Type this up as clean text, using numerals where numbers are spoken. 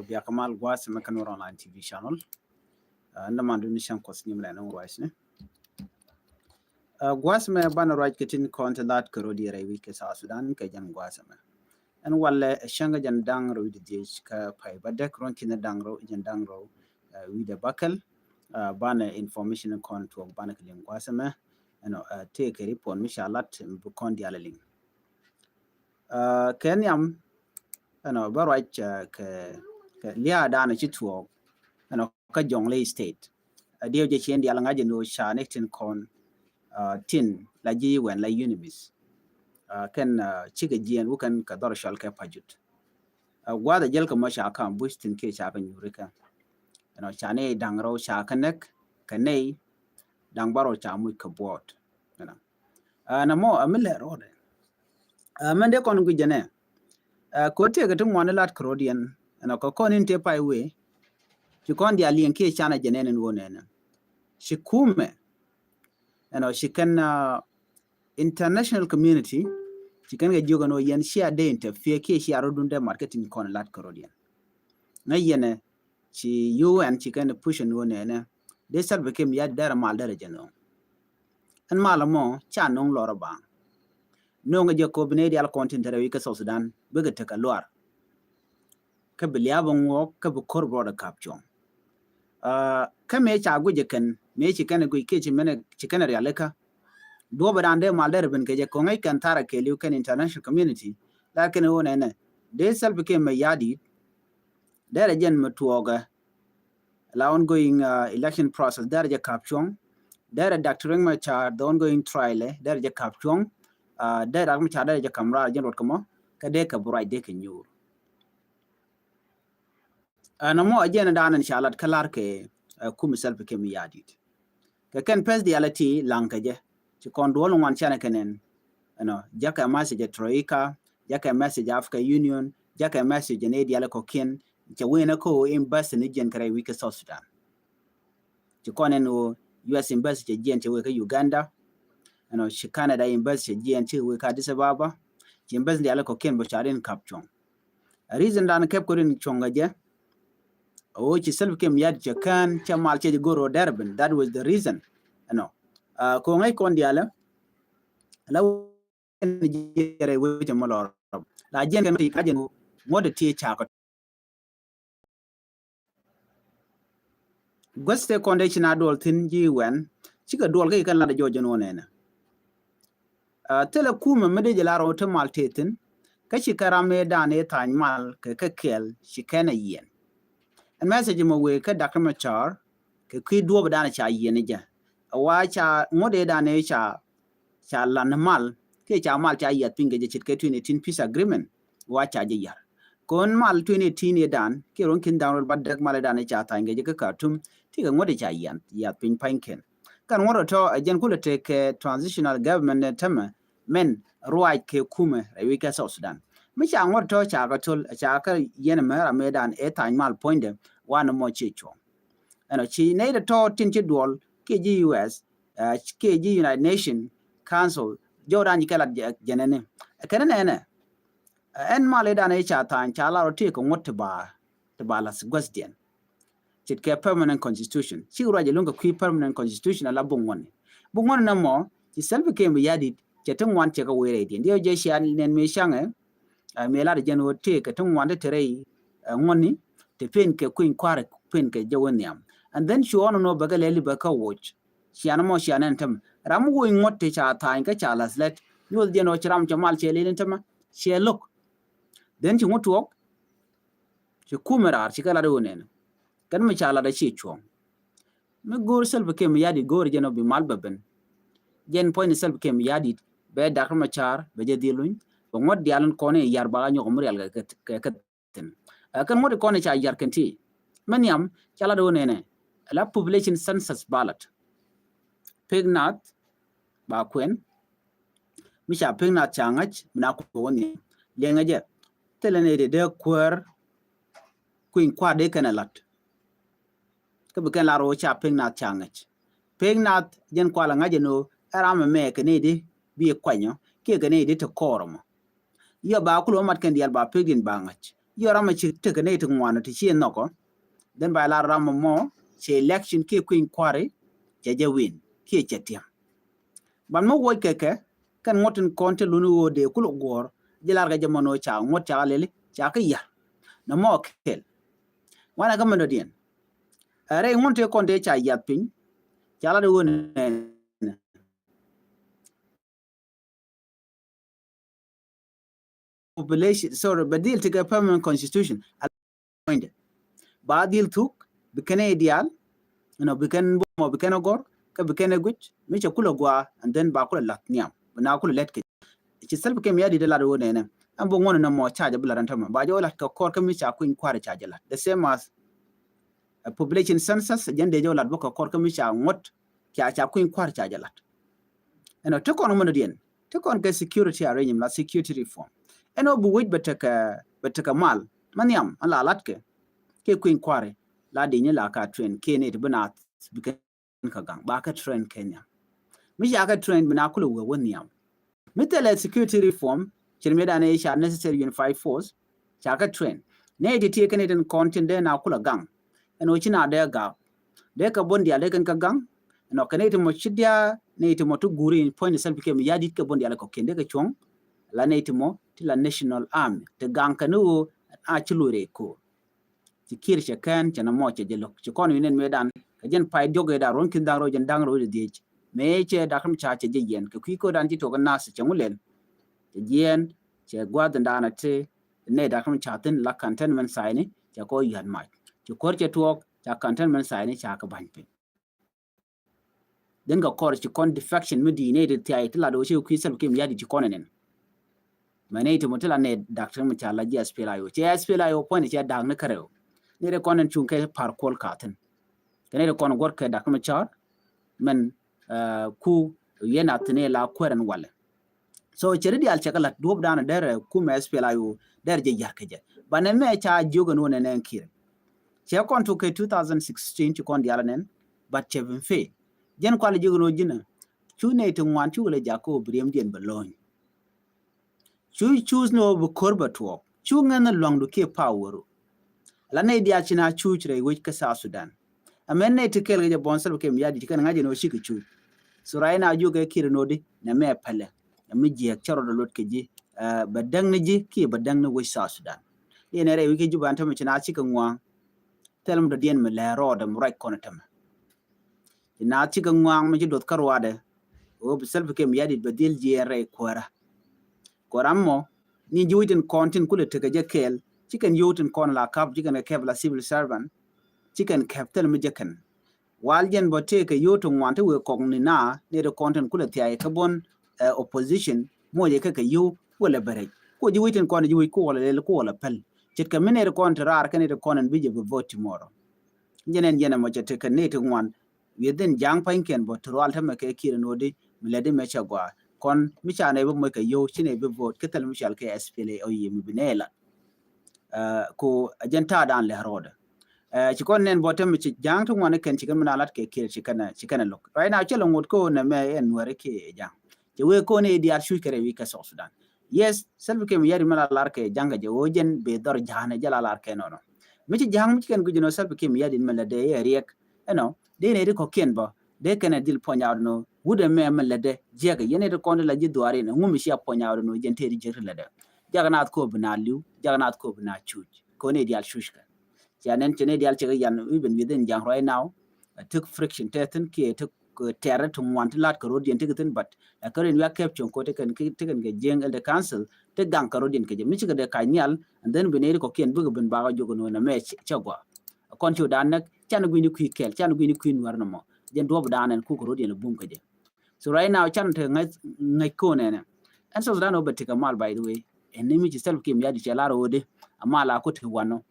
via Kamal Guas Mekanor online TV channel. Namandu Nishan Kosnim Lano Wisne. Guas me ban right getting content that Karodi Rewi South Sudan Kajan Guasame. And while Shanga Jan Dangro the Dish Ka Pai, but deck Ronkin Dangro, Jan Dangro, with the buckle, ban information and contour of Banakalim Guasame, and take a report Mishalat and Bukondi Alaling. Kenyam, and Barrach Lia Dana Chituo, and Kajong State. A dear Jachin the Alangajano Shanectin con tin la ji when la unimis. Can chiga ji and Wukan Kador Shalka Pajut. Why the Jelka Masha can boost in case happen Eureka. Chane Dangro Shakanek, Kane, Dangbaro Chamu Kabot. And a more a miller order. Mende con Gujane. Could take a to one lot Crodian and a cocon in Tepai way. She con the alien case Chana Janen and one. She kume. She can international community. She can get you no yen share day interfere case she are marketing con lat Crodian. Na yene she you and she can push and one. They start became yet there a malderajano. And Malamo, Chanong Loraba. No Jacobinadial content that we can South Sudan, bigger take a loar. Kabiliabong walk, Kabu Corborder capture. Come a Chagujakan, may she can agree kitchen minute chicken liquor. Do but under Malderban Kajakonga can Tara Kelukan international community, like an own and they self became a yadi. There again Matuoga. Ongoing election process, there is a caption. There are doctoring my chart, the ongoing trial, there is a caption. There are much other camera, general come Kadeka bright deck in you. No more again down in Charlotte Kalarke, Kumisel became yadit. Can pass the ality, Lankaje, to condole one chanakanen. Jacka message at Troika, Jacka message Africa Union, Jacka message in Adiala Coquin. Jawinako in Boston Nijan Kare Wika South Sudan. Chikoneno US Embassy Wika Uganda, and she Canada Embassy Wika Addis Ababa, Embassy the Alako Ken Bosharin Capchon. A reason that kept going Chongaja, which self came yad Jakan, Chamalche Goro Derban, that was the reason. Kongai Kondiala, allow with a molor. La Jen Kajan, what the tea chakot. Guste condition adult in G1, Chica Dolga can let the Georgian one. Tell a kuma medijala to maltatin, Kashikara dan a time mal, Kakel, she can a yen. And message him away, Dr. Machar, Kaki do over Danacha yenija. A watch a mode dan a shall mal, Kacha malcha yet pinga between 18 peace agreement, watch a year. Con mal 2018 dan, Kirunkin down but Dak Maladan chata and Gajaka cartoon, take a modicha yat pin pinkin. Can water to a gen take transitional government and tema, men, Roy K. Kume, a week South Sudan. Misha and what to chagatul, a chaka yenamer made an 8 mal pointer, one more chicho. And she made a tall tinted wall, KG US, KG United Nations Council, Jordan Kala Janene, a canana. En Maledan Chata and Chala or take on what to balas Guestian. Chit care permanent constitution. She write a longer key permanent constitution a la bung one no more, she self became a yadid, Chetung one check away radiant. Dear Jeshan and me shange, I may let a general take a tongue one ray, money, the pin queen quark, pin jawanium. And then she wanna know Bagaleli Baka watch. She anamo she anentem, Ram going what teach our time, Kachalas let you will general Charam Jamal Chelintema. She look. Then she want to walk. She kumera, she got a donen. Can me chala the chichong. Me go self became yadi go region be malbaben. Jen point itself became yadi, bed Dr. Machar, Bejadilun, but what the Alan Corne Yarbagan or Muriel Catin. I can what the Cornish are Yarkanti. Maniam, Chaladonene, a la population census ballot. Pignat, Bakwen, Misha Pignat Changach, Minakoni, Yangajet. Telling de queer Queen Quade can a lot. Kabukan la rocha ping not changach. Ping not Jen Qualangajano, Aram a make a needy, be a quano, kick a needy to quorum. Your bakulo mat can deal by pig in bangach. yora ma chi te ne te ngwana ti chi no ko then by la ram mo che election ke queen kware je win ke chetia ban mo wo keke kan ngotin konte lunu wo de kulo gor jilar ga jamono cha ngot cha lele cha ka ya na mo kel wana ga mano dien are ngonte konte cha ya pin cha la de won population sorry badil to get permanent constitution appointed badil tuk bikane ideal bikan mo bikan gor ka bikan guch mi cha kulo gwa and then ba kulo lat niam na kulo let ke ci self ke mi yadi de la do ne am bo ngono na mo charge bula rantama ba jo lat ka kor ka mi cha kuin kware charge lat the same as a population census jende jo lat bo ka kor ka mi cha ngot cha kuin kware charge lat to kon mo dien to kon ke security arrangement la security reform bu wit betaka mal maniam ala lat ke kuin kware la de ni la ka train ke ne de bana bikan ka gang ba ka train Kenya mi ya ka train bana kulo we woniam mitele security reform chirmeda ne sha necessary unified force cha ka train ne de tie Canadian content de na kula gang china de ga de ka bondi ale kan ka gang Canadian mo chidia ne to mo to guri point self ke mi yadi ka bondi ale ko kende ka chong la ne to mo ti la national army te gang kanu a chilure ko tikir che kan chana mo che jelo che kon winen medan ka jen pai joge da ron kin da ro jen dang ro de me che da kam cha che jen ka ko dan ti to kan nas che ngulen che jen che gwa da na te ne da kam cha tin la cantonment sai ni che ko yan ma che kor che tuok cha cantonment sai ni cha ka ban pin den ga kor che kon defection mi di ne de ti ai tla do che ku sel kim yadi ti konen mane to mutala ne doctor mu cha la ji SPLIO che SPLIO point che dang ne kareo ne de konen chung ke par kol katen kene de kon gor ke doctor mu cha men ku yena tne la kweren wala so chere di al chakala dob dana der ku me SPLIO der je yarkeje banen me cha jogo no ne nkire che kon to ke 2016 ci kon di alanen bat che ben fe jen kwal jogo no jina chu ne to wan chu le jako briem dien balon chu choose no bu korba to chu ngana long do ke power la ne dia china chu chre wi ka sa Sudan amen ne to kel ge bonsal ke mi yadi kan ngaje no shi chu so raina jogo kire no di na me pale mi je charo do lot ke ji badang ne ji ki badang ne wi sa Sudan yene re wi ke ju ban ta mi china chi kan wa telum do dien me le ro da right konatam na chi kan wa mi dot karwa de o bisal ke mi yadi badil je re kwara korammo ni juwiten kontin kule tege je kel chicken yotin kon la kap chicken ke la civil servant chicken capital mi jeken waljen bo teke yotin wante we kogni na ne de kontin kule tiaye kabon opposition mo je ke yu wala bare ko juwiten kon juwi ko wala le ko wala pel chitka mine de kon rar kane de konen bije be vote tomorrow jenen mo je teke ne te ngwan within jang panken bo trwal ta me ke kirenodi milade me chagwa kon michane bo mo ke yo chine be vote ketal michal ke SPLA o yimi binela ko agenta dan le roda ci kon nen botem ci jang to ngone ken ci kan nalat ke kir ci kana lok right now chelo ngot ko na me en wore ke jang ci we ko ne diar shu kere wi ka so Sudan yes selbe ke mi yari mala lar ke janga je wojen be dor jahane jala lar ke nono mi ci jang mi ken gujuno selbe ke mi yadi mala de riek de ne ko ken ba de kana dil poñawdo no wude me lede jega yene de konde la jidwari ne ngumi sia poñawdo no jente di jirri lede jaganat ko bina liu jaganat ko bina chuj ko ne dial shushka janen tene dial chega yan even within jang right now took friction teten ke took terra to want lat ko rodien tigatin but karin ya caption ko teken ge jeng el de council te gang ko rodien ke mi chiga de kanyal and then bine ko ken bugo ben baga jogo no na me chagwa kontu dan nak chan gwini ku kel chan gwini ku warno mo jen dob danen ku ko rodien bum ke je so right now chan te ngai ko ne and so dan obetika mal by the way enemi ci self kim yadi chelaro ode amala ko te wano